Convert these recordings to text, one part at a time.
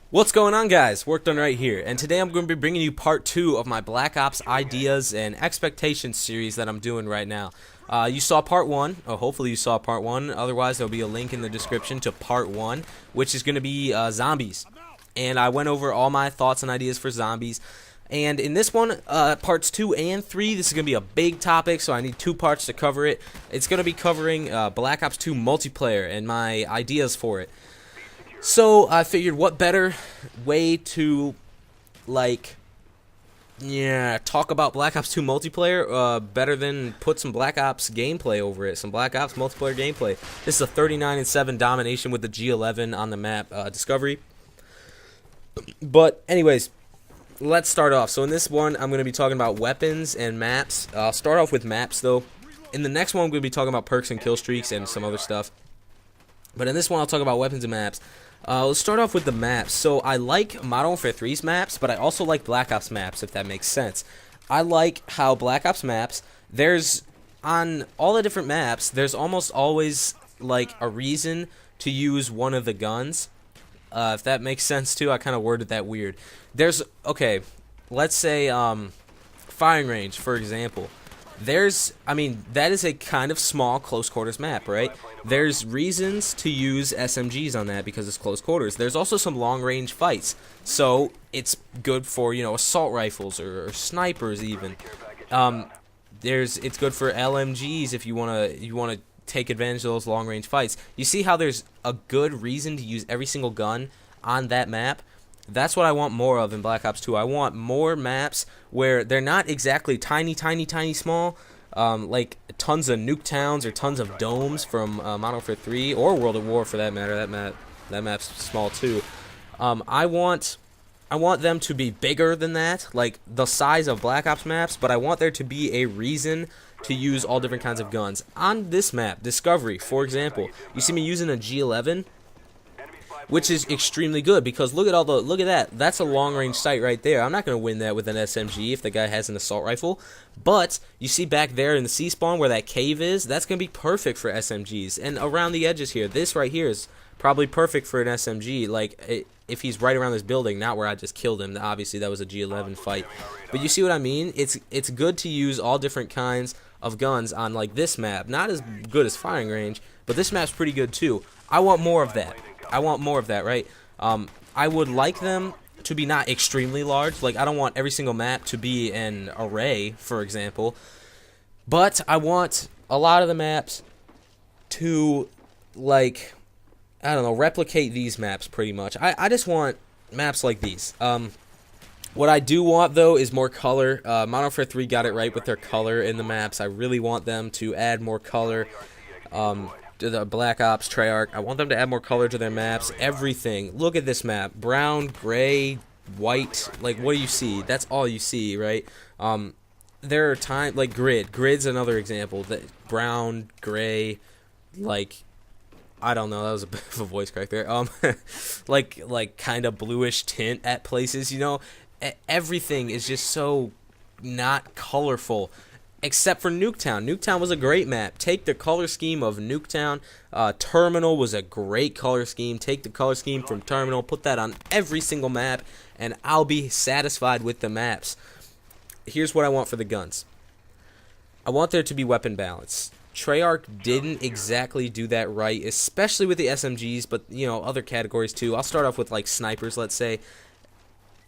What's going on, guys? Work done right here, and today I'm going to be bringing you part 2 of my Black Ops ideas and expectations series that I'm doing right now. You saw part 1, or hopefully you saw part 1, otherwise there'll be a link in the description to part 1, which is going to be zombies. And I went over all my thoughts and ideas for zombies. And in this one, parts 2 and 3, this is going to be a big topic, so I need 2 parts to cover it. It's going to be covering Black Ops 2 multiplayer and my ideas for it. So I figured what better way to, talk about Black Ops 2 multiplayer better than put some Black Ops gameplay over it, some Black Ops multiplayer gameplay. This is a 39-7 domination with the G11 on the map Discovery. But anyways, let's start off. So in this one, I'm going to be talking about weapons and maps. I'll start off with maps, though. In the next one, I'm going to be talking about perks and kill streaks and some other stuff. But in this one, I'll talk about weapons and maps. Let's start off with the maps. So I like Modern Warfare 3's maps, but I also like Black Ops maps, if that makes sense. I like how Black Ops maps, on all the different maps, there's almost always, a reason to use one of the guns. If that makes sense, too. I kind of worded that weird. Let's say, firing range, for example. That is a kind of small close quarters map, right? There's reasons to use SMGs on that because it's close quarters. There's also some long range fights, so it's good for, assault rifles or snipers even. It's good for LMGs if you wanna take advantage of those long range fights. You see how there's a good reason to use every single gun on that map? That's what I want more of in Black Ops 2. I want more maps where they're not exactly tiny small, like tons of nuke towns or tons of domes from Modern Warfare 3 or World at War for that matter. That map's small too. I want them to be bigger than that, like the size of Black Ops maps, but I want there to be a reason to use all different kinds of guns. On this map, Discovery, for example, you see me using a G11, which is extremely good because look at that. That's a long-range sight right there. I'm not going to win that with an SMG if the guy has an assault rifle. But you see back there in the C-spawn where that cave is, that's going to be perfect for SMGs. And around the edges here, this right here is probably perfect for an SMG. If he's right around this building, not where I just killed him. Obviously, that was a G11 fight. But you see what I mean? It's good to use all different kinds of guns on this map. Not as good as firing range, but this map's pretty good too. I want more of that. Right? I would like them to be not extremely large. I don't want every single map to be an array, for example. But I want a lot of the maps to, replicate these maps pretty much. I just want maps like these. What I do want, though, is more color. Modern Warfare 3 got it right with their color in the maps. I really want them to add more color. To the Black Ops, Treyarch, I want them to add more color to their maps. Everything. Look at this map. Brown, gray, white. What do you see? That's all you see, right? There are times, grid. Grid's another example. That brown, gray, I don't know. That was a bit of a voice crack there. Kind of bluish tint at places. Everything is just so not colorful. Except for Nuketown. Nuketown was a great map. Take the color scheme of Nuketown. Terminal was a great color scheme. Take the color scheme from Terminal, put that on every single map, and I'll be satisfied with the maps. Here's what I want for the guns. I want there to be weapon balance. Treyarch didn't exactly do that right, especially with the SMGs, but, other categories too. I'll start off with, snipers, let's say.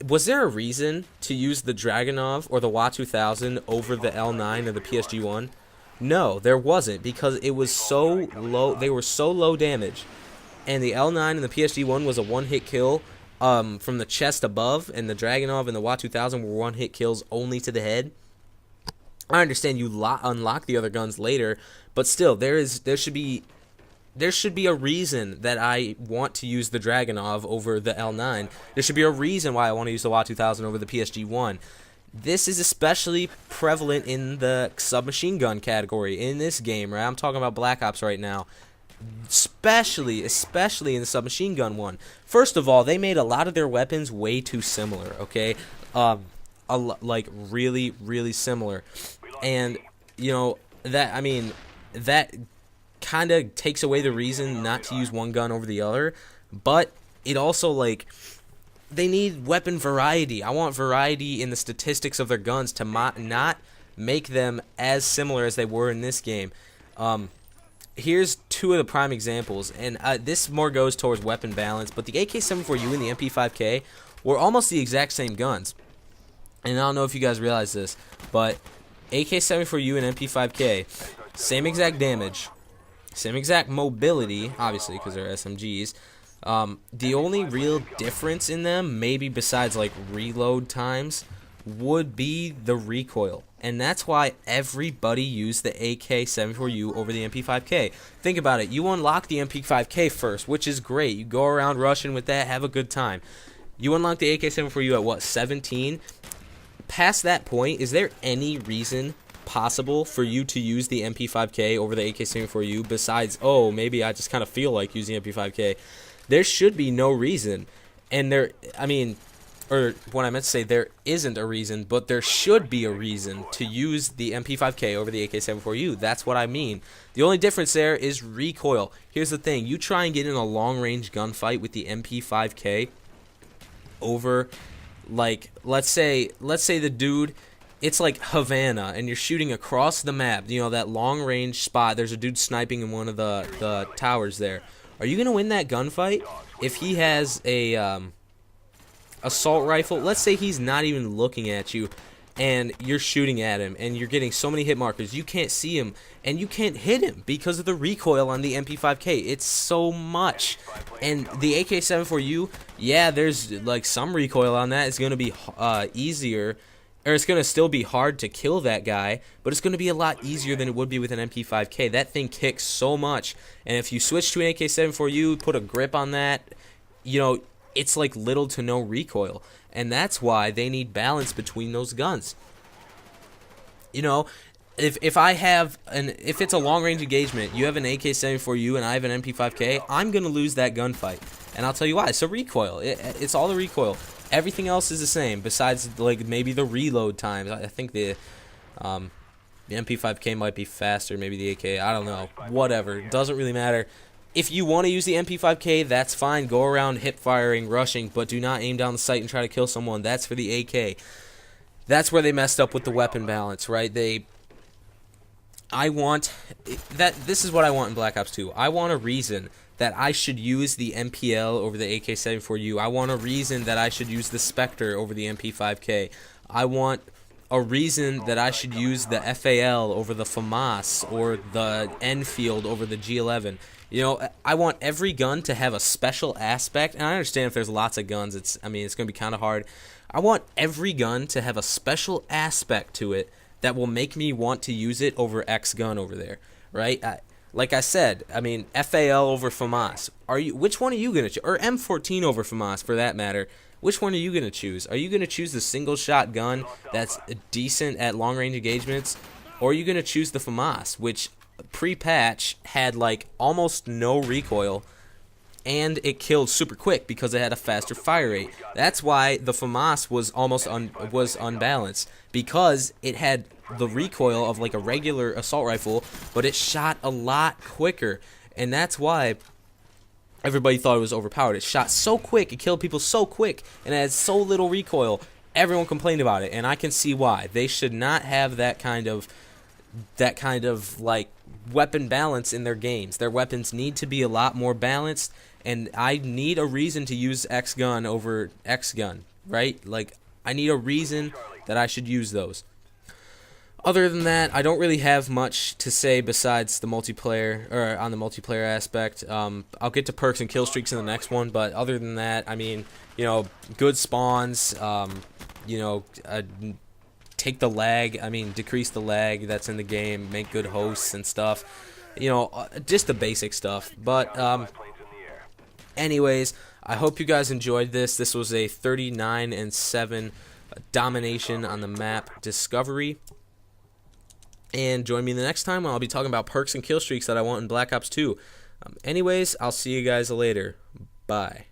Was there a reason to use the Dragunov or the WA-2000 over the L9 or the PSG-1? No, there wasn't, because it was so low. They were so low damage, and the L9 and the PSG-1 was a one-hit kill from the chest above, and the Dragunov and the WA-2000 were one-hit kills only to the head. I understand you unlock the other guns later, but still, there should be a reason that I want to use the Dragunov over the L9. There should be a reason why I want to use the WA-2000 over the PSG-1. This is especially prevalent in the submachine gun category in this game, right? I'm talking about Black Ops right now. Especially in the submachine gun one. First of all, they made a lot of their weapons way too similar, okay? Really, really similar. And, that kind of takes away the reason not to use one gun over the other, but it also, like, they need weapon variety. I want variety in the statistics of their guns to not make them as similar as they were in this game. Here's two of the prime examples, and this more goes towards weapon balance, but the AK-74U and the MP5K were almost the exact same guns. And I don't know if you guys realize this, but AK-74U and MP5K, same exact damage, same exact mobility, obviously, because they're SMGs. The only real difference in them, maybe besides like reload times, would be the recoil. And that's why everybody used the AK-74U over the MP5K. Think about it. You unlock the MP5K first, which is great. You go around rushing with that, have a good time. You unlock the AK-74U at what, 17? Past that point, is there any reason possible for you to use the MP5K over the AK-74U besides, oh, maybe I just kind of feel like using MP5K? There should be no reason. And or what I meant to say, there isn't a reason, but there should be a reason to use the MP5K over the AK-74U. That's what I mean. The only difference there is recoil. Here's the thing. You try and get in a long-range gunfight with the MP5K over, like, let's say the dude, it's like Havana, and you're shooting across the map, you know, that long-range spot. There's a dude sniping in one of the towers there. Are you going to win that gunfight if he has a assault rifle? Let's say he's not even looking at you, and you're shooting at him, and you're getting so many hit markers, you can't see him, and you can't hit him because of the recoil on the MP5K. It's so much. And the AK-74U, yeah, there's like some recoil on that. It's going to be easier, or it's going to still be hard to kill that guy, but it's going to be a lot easier than it would be with an MP5K. That thing kicks so much, and if you switch to an AK-74U, put a grip on that, you know, it's like little to no recoil, and that's why they need balance between those guns. You know, if it's a long range engagement, you have an AK-74U and I have an MP5K, I'm gonna lose that gunfight, and I'll tell you why. It's the recoil. It's all the recoil. Everything else is the same, besides like maybe the reload times. I think the MP5K might be faster, maybe the AK. I don't know. Whatever. It doesn't really matter. If you want to use the MP5K, that's fine. Go around hip firing, rushing, but do not aim down the sight and try to kill someone. That's for the AK. That's where they messed up with the weapon balance, right? This is what I want in Black Ops 2. I want a reason that I should use the MPL over the AK-74U. I want a reason that I should use the Spectre over the MP5K. I want a reason that I should use the FAL over the FAMAS or the Enfield over the G11. You know, I want every gun to have a special aspect, and I understand if there's lots of guns, it's going to be kind of hard. I want every gun to have a special aspect to it that will make me want to use it over X gun over there, right? Like I said, FAL over FAMAS. Which one are you going to choose? Or M14 over FAMAS, for that matter. Which one are you going to choose? Are you going to choose the single-shot gun that's decent at long-range engagements? Or are you going to choose the FAMAS, which pre-patch had like almost no recoil, and it killed super quick because it had a faster fire rate? That's why the FAMAS was unbalanced, because it had the recoil of like a regular assault rifle, but it shot a lot quicker, and that's why everybody thought it was overpowered. It shot so quick, it killed people so quick, and it had so little recoil. Everyone complained about it, and I can see why. They should not have that kind of like weapon balance in their games. Their weapons need to be a lot more balanced, and I need a reason to use X gun over X gun, right? Like, I need a reason that I should use those. Other than that, I don't really have much to say besides the multiplayer, or on the multiplayer aspect. I'll get to perks and kill streaks in the next one, but other than that, good spawns, take the lag, decrease the lag that's in the game, make good hosts and stuff, just the basic stuff. But anyways, I hope you guys enjoyed this. This was a 39-7 domination on the map Discovery. And join me the next time when I'll be talking about perks and kill streaks that I want in Black Ops 2. Anyways, I'll see you guys later. Bye.